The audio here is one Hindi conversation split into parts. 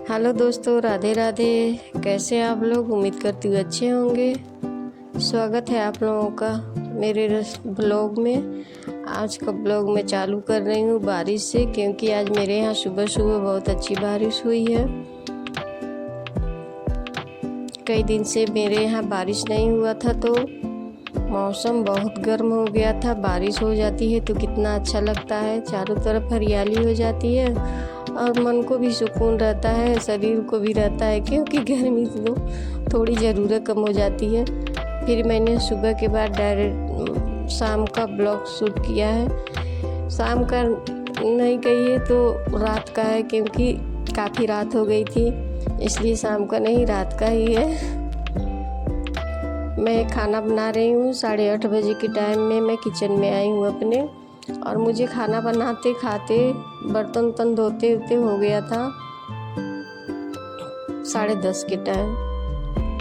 हेलो दोस्तों, राधे राधे। कैसे हैं आप लोग? उम्मीद करती हूँ अच्छे होंगे। स्वागत है आप लोगों का मेरे ब्लॉग में। आज का ब्लॉग मैं चालू कर रही हूँ बारिश से, क्योंकि आज मेरे यहाँ सुबह सुबह बहुत अच्छी बारिश हुई है। कई दिन से मेरे यहाँ बारिश नहीं हुआ था, तो मौसम बहुत गर्म हो गया था। बारिश हो जाती है तो कितना अच्छा लगता है, चारों तरफ हरियाली हो जाती है और मन को भी सुकून रहता है, शरीर को भी रहता है, क्योंकि गर्मी तो थोड़ी ज़रूरत कम हो जाती है। फिर मैंने सुबह के बाद डायरेक्ट शाम का ब्लॉग शूट किया है। शाम का नहीं कहिए तो रात का है, क्योंकि काफ़ी रात हो गई थी, इसलिए शाम का नहीं रात का ही है। मैं खाना बना रही हूँ। 8:30 बजे के टाइम में मैं किचन में आई हूँ अपने, और मुझे खाना बनाते खाते बर्तन उर्तन धोते होते हो गया था 10:30 के टाइम,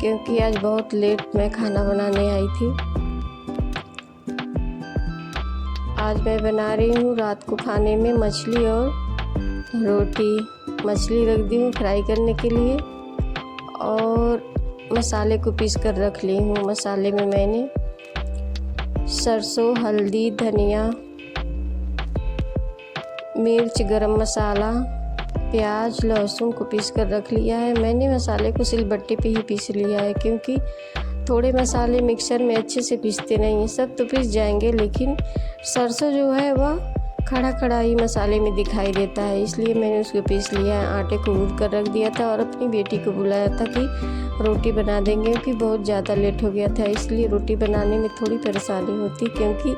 क्योंकि आज बहुत लेट मैं खाना बनाने आई थी। आज मैं बना रही हूँ रात को खाने में मछली और रोटी। मछली रख दी हूँ फ्राई करने के लिए, और मसाले को पीस कर रख ली हूँ। मसाले में मैंने सरसों, हल्दी, धनिया, मिर्च, गरम मसाला, प्याज, लहसुन को पीस कर रख लिया है। मैंने मसाले को सिलबट्टे पे ही पीस लिया है, क्योंकि थोड़े मसाले मिक्सर में अच्छे से पीसते नहीं हैं। सब तो पीस जाएंगे, लेकिन सरसों जो है वह खड़ा खड़ा ही मसाले में दिखाई देता है, इसलिए मैंने उसको पीस लिया है। आटे को गूंद कर रख दिया था और अपनी बेटी को बुलाया था कि रोटी बना देंगे, क्योंकि बहुत ज़्यादा लेट हो गया था, इसलिए रोटी बनाने में थोड़ी परेशानी होती, क्योंकि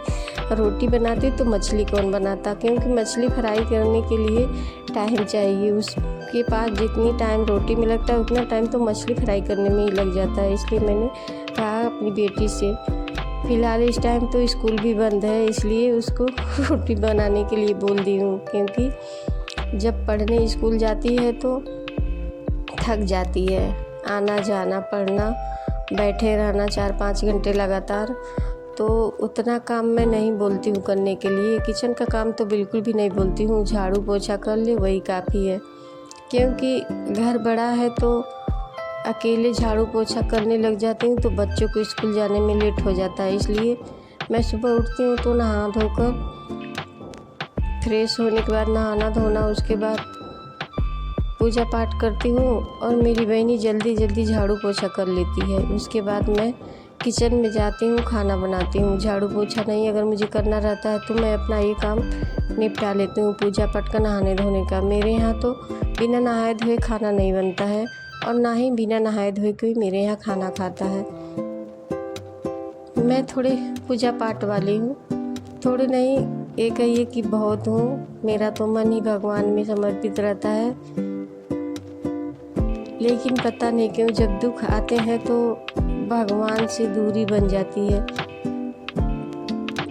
रोटी बनाती तो मछली कौन बनाता, क्योंकि मछली फ्राई करने के लिए टाइम चाहिए। उसके पास जितनी टाइम रोटी में लगता है उतना टाइम तो मछली फ्राई करने में ही लग जाता है, इसलिए मैंने कहा अपनी बेटी से। फ़िलहाल इस टाइम तो स्कूल भी बंद है, इसलिए उसको रोटी बनाने के लिए बोल दी हूँ, क्योंकि जब पढ़ने स्कूल जाती है तो थक जाती है। आना जाना, पढ़ना, बैठे रहना 4-5 घंटे लगातार, तो उतना काम मैं नहीं बोलती हूँ करने के लिए। किचन का काम तो बिल्कुल भी नहीं बोलती हूँ, झाड़ू पोछा कर ले वही काफ़ी है, क्योंकि घर बड़ा है तो अकेले झाड़ू पोछा करने लग जाती हूँ तो बच्चों को स्कूल जाने में लेट हो जाता है। इसलिए मैं सुबह उठती हूँ तो नहा धोकर फ्रेश होने के बाद नहाना धोना, उसके बाद पूजा पाठ करती हूँ, और मेरी बहनी जल्दी जल्दी झाड़ू पोछा कर लेती है। उसके बाद मैं किचन में जाती हूँ, खाना बनाती हूँ। झाड़ू पोछा नहीं अगर मुझे करना रहता है तो मैं अपना ये काम निपटा लेती हूँ, पूजा पाठ का, नहाने धोने का। मेरे यहाँ तो बिना नहाए धोए खाना नहीं बनता है, और ना ही बिना नहाए धोए कोई मेरे यहाँ खाना खाता है। मैं थोड़े पूजा पाठ वाली हूँ, थोड़े नहीं, ये कहिए कि बहुत हूँ। मेरा तो मन ही भगवान में समर्पित रहता है, लेकिन पता नहीं क्यों जब दुख आते हैं तो भगवान से दूरी बन जाती है।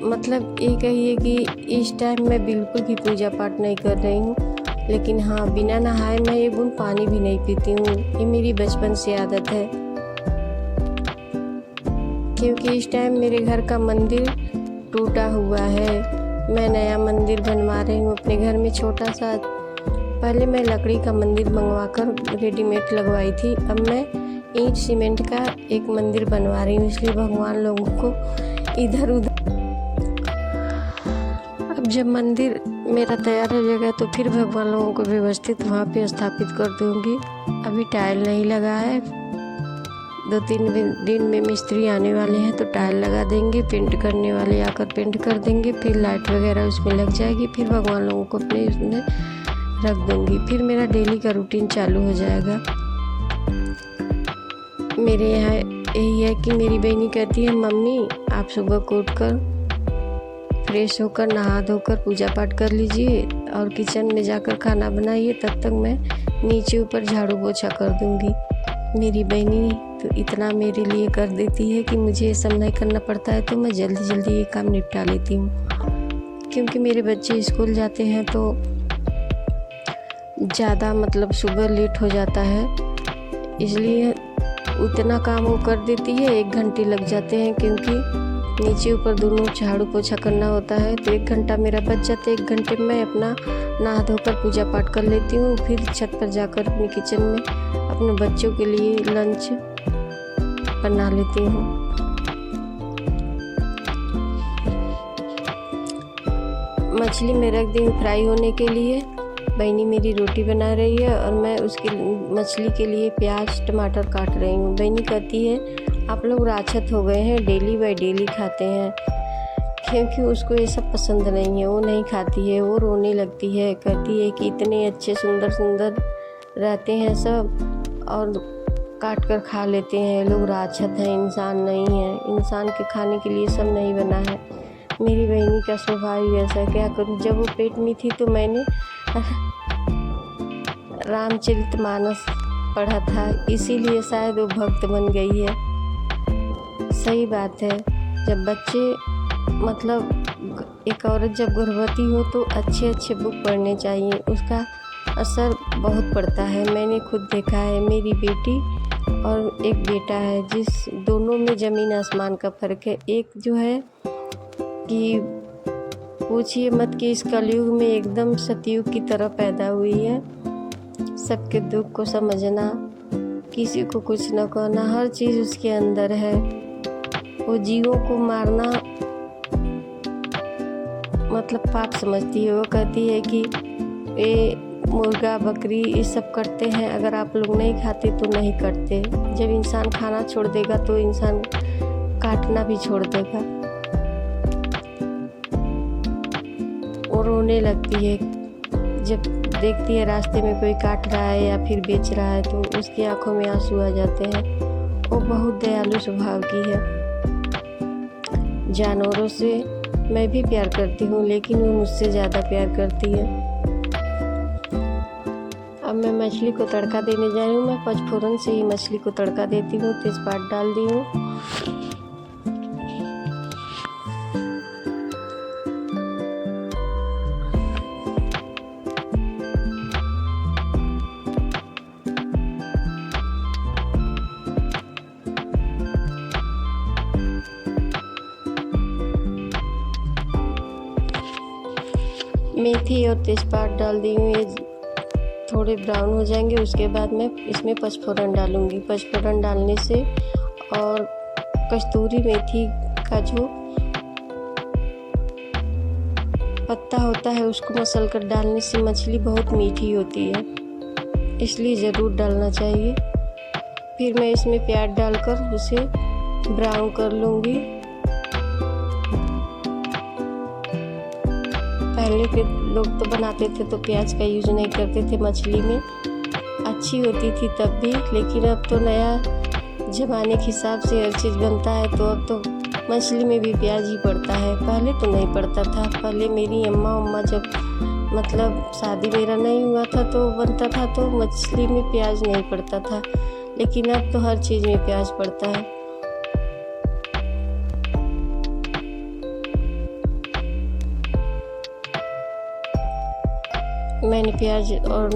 मतलब ये कहिए कि इस टाइम मैं बिल्कुल भी पूजा पाठ नहीं कर रही हूँ, लेकिन हाँ, बिना नहाए मैं एक बूंद पानी भी नहीं पीती हूँ। ये मेरी बचपन से आदत है, क्योंकि इस टाइम मेरे घर का मंदिर टूटा हुआ है। मैं नया मंदिर बनवा रही हूँ अपने घर में, छोटा सा। पहले मैं लकड़ी का मंदिर मंगवाकर रेडीमेड लगवाई थी, अब मैं ईंट सीमेंट का एक मंदिर बनवा रही हूँ, इसलिए भगवान लोगों को इधर उधर। अब जब मंदिर मेरा तैयार हो जाएगा तो फिर भगवान लोगों को व्यवस्थित वहाँ पे स्थापित कर दूँगी। अभी टाइल नहीं लगा है, 2-3 दिन में मिस्त्री आने वाले हैं तो टाइल लगा देंगे, पेंट करने वाले आकर पेंट कर देंगे, फिर लाइट वगैरह उसमें लग जाएगी, फिर भगवान लोगों को अपने उसमें रख दूँगी। फिर मेरा डेली का रूटीन चालू हो जाएगा। मेरे यहाँ यही है कि मेरी बहनी कहती है, मम्मी आप सुबह को उठकर फ्रेश होकर नहा धोकर पूजा पाठ कर लीजिए और किचन में जाकर खाना बनाइए, तब तक मैं नीचे ऊपर झाड़ू पोछा कर दूँगी। मेरी बहनी तो इतना मेरे लिए कर देती है कि मुझे ये सब नहीं करना पड़ता है, तो मैं जल्दी जल्दी ये काम निपटा लेती हूँ। क्योंकि मेरे बच्चे स्कूल जाते हैं तो ज़्यादा मतलब सुबह लेट हो जाता है, इसलिए उतना काम वो कर देती है। 1 घंटे लग जाते हैं, क्योंकि नीचे ऊपर दोनों झाड़ू पोछा करना होता है, तो 1 घंटा मेरा बच जाता है। 1 घंटे में मैं अपना नहा धोकर पूजा पाठ कर लेती हूँ। फिर छत पर जाकर अपने किचन में अपने बच्चों के लिए लंच बना लेती हूँ। मछली मैं रख दी हूँ फ्राई होने के लिए। बहनी मेरी रोटी बना रही है और मैं उसके मछली के लिए प्याज टमाटर काट रही हूँ। बहनी कहती है आप लोग राक्षस हो गए हैं, डेली बाय डेली खाते हैं, क्योंकि उसको ये सब पसंद नहीं है। वो नहीं खाती है, वो रोने लगती है, कहती है कि इतने अच्छे सुंदर सुंदर रहते हैं सब और काट कर खा लेते हैं। लोग राक्षस हैं, इंसान नहीं है। इंसान के खाने के लिए सब नहीं बना है। मेरी बहनी का स्वभाव ही ऐसा है, क्या करूँ। जब वो पेट में थी तो मैंने रामचरितमानस पढ़ा था, इसीलिए शायद वो भक्त बन गई है। सही बात है, जब बच्चे मतलब एक औरत जब गर्भवती हो तो अच्छे अच्छे बुक पढ़ने चाहिए, उसका असर बहुत पड़ता है। मैंने खुद देखा है, मेरी बेटी और एक बेटा है, जिस दोनों में ज़मीन आसमान का फ़र्क है। एक जो है कि पूछिए मत कि इस कलयुग में एकदम सतयुग की तरह पैदा हुई है। सबके दुख को समझना, किसी को कुछ न कहना, हर चीज़ उसके अंदर है। वो जीवों को मारना मतलब पाप समझती है। वो कहती है कि ये मुर्गा बकरी ये सब करते हैं, अगर आप लोग नहीं खाते तो नहीं करते। जब इंसान खाना छोड़ देगा तो इंसान काटना भी छोड़ देगा। वो रोने लगती है जब देखती है रास्ते में कोई काट रहा है या फिर बेच रहा है, तो उसकी आंखों में आंसू आ जाते हैं। वो बहुत दयालु स्वभाव की है। जानवरों से मैं भी प्यार करती हूँ, लेकिन वो मुझसे ज़्यादा प्यार करती है। अब मैं मछली को तड़का देने जा रही हूँ। मैं पचफोरन से ही मछली को तड़का देती हूँ। तेज़पात डाल दी हूँ। मेथी और तेज़पात डाल दी हूँ। ये थोड़े ब्राउन हो जाएंगे, उसके बाद मैं इसमें पचफोरन डालूँगी। पचफोरन डालने से और कस्तूरी मेथी का जो पत्ता होता है उसको मसल कर डालने से मछली बहुत मीठी होती है, इसलिए ज़रूर डालना चाहिए। फिर मैं इसमें प्याज डालकर उसे ब्राउन कर लूँगी। पहले के लोग तो बनाते थे तो प्याज का यूज़ नहीं करते थे, मछली में अच्छी होती थी तब भी। लेकिन अब तो नया ज़माने के हिसाब से हर चीज़ बनता है, तो अब तो मछली में भी प्याज ही पड़ता है। पहले तो नहीं पड़ता था। पहले मेरी अम्मा जब मतलब शादी मेरा नहीं हुआ था तो बनता था तो मछली में प्याज नहीं पड़ता था, लेकिन अब तो हर चीज़ में प्याज पड़ता है। मैंने प्याज और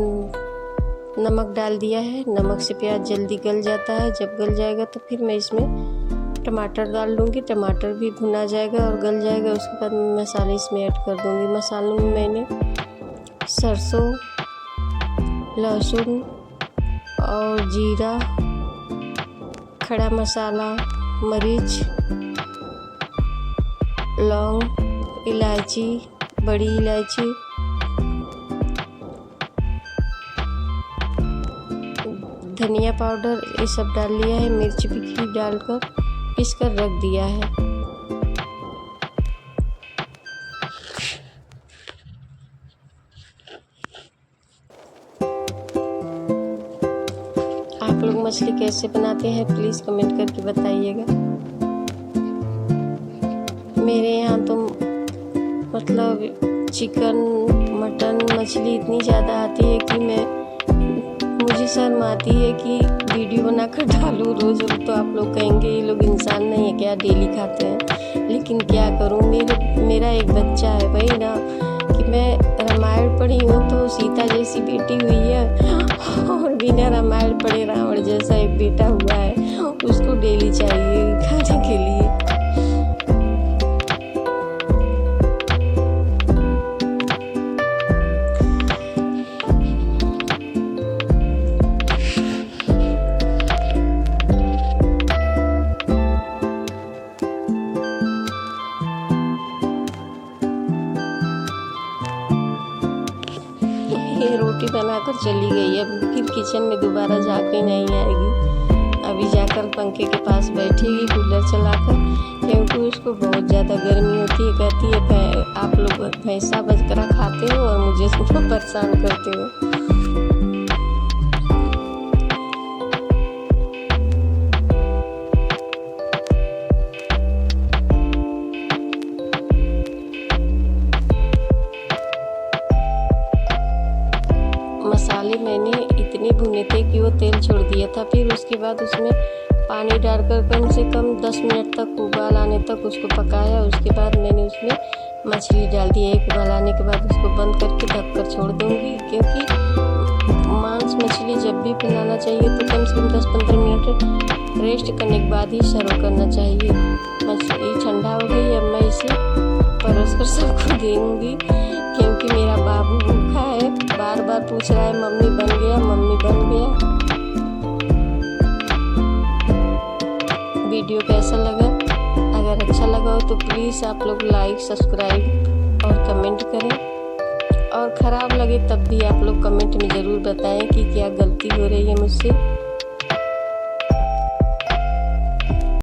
नमक डाल दिया है। नमक से प्याज जल्दी गल जाता है। जब गल जाएगा तो फिर मैं इसमें टमाटर डाल दूँगी। टमाटर भी भुना जाएगा और गल जाएगा। उसके बाद मैं मसाले इसमें ऐड कर दूँगी। मसालों में मैंने सरसों, लहसुन और जीरा, खड़ा मसाला, मरीच, लौंग, इलायची, बड़ी इलायची, धनिया पाउडर ये सब डाल लिया है। मिर्च भी डालकर पीस कर रख दिया है। आप लोग मछली कैसे बनाते हैं प्लीज़ कमेंट करके बताइएगा। मेरे यहाँ तो मतलब चिकन, मटन, मछली इतनी ज़्यादा आती है कि मुझे शर्म आती है कि वीडियो बनाकर डालूँ रोज़। तो आप लोग कहेंगे ये लोग इंसान नहीं है क्या, डेली खाते हैं। लेकिन क्या करूँ, मेरा एक बच्चा है। वही ना कि मैं रामायण पढ़ी हूँ तो सीता जैसी बेटी हुई है और बिना रामायण पढ़े रावण जैसा एक बेटा हुआ है। उसको डेली चाहिए खाने के लिए। कर चली गई। अब फिर किचन में दोबारा जाके नहीं आएगी। अभी जाकर पंखे के पास बैठेगी कूलर चलाकर, क्योंकि उसको बहुत ज़्यादा गर्मी होती है। कहती है आप लोग भैंसा बकरा खाते हो और मुझे परेशान करते हो। मसाले मैंने इतने भुने थे कि वो तेल छोड़ दिया था। फिर उसके बाद उसमें पानी डालकर कम से कम 10 मिनट तक उबाल आने तक उसको पकाया। उसके बाद मैंने उसमें मछली डाल दी। एक उबाल आने के बाद उसको बंद करके ढक कर छोड़ दूँगी, क्योंकि मांस मछली जब भी बनाना चाहिए तो कम से कम 10-15 मिनट रेस्ट करने के बाद ही सर्व करना चाहिए। मछली ठंडा हो गई। अब मैं इसे परोस कर सबको देंगी, क्योंकि मेरा बाबू भूखा है, बार बार पूछ रहा है मम्मी बन गया, मम्मी बन गया। वीडियो कैसा लगा? अगर अच्छा लगा हो तो प्लीज़ आप लोग लाइक, सब्सक्राइब और कमेंट करें, और ख़राब लगे तब भी आप लोग कमेंट में ज़रूर बताएं कि क्या गलती हो रही है मुझसे।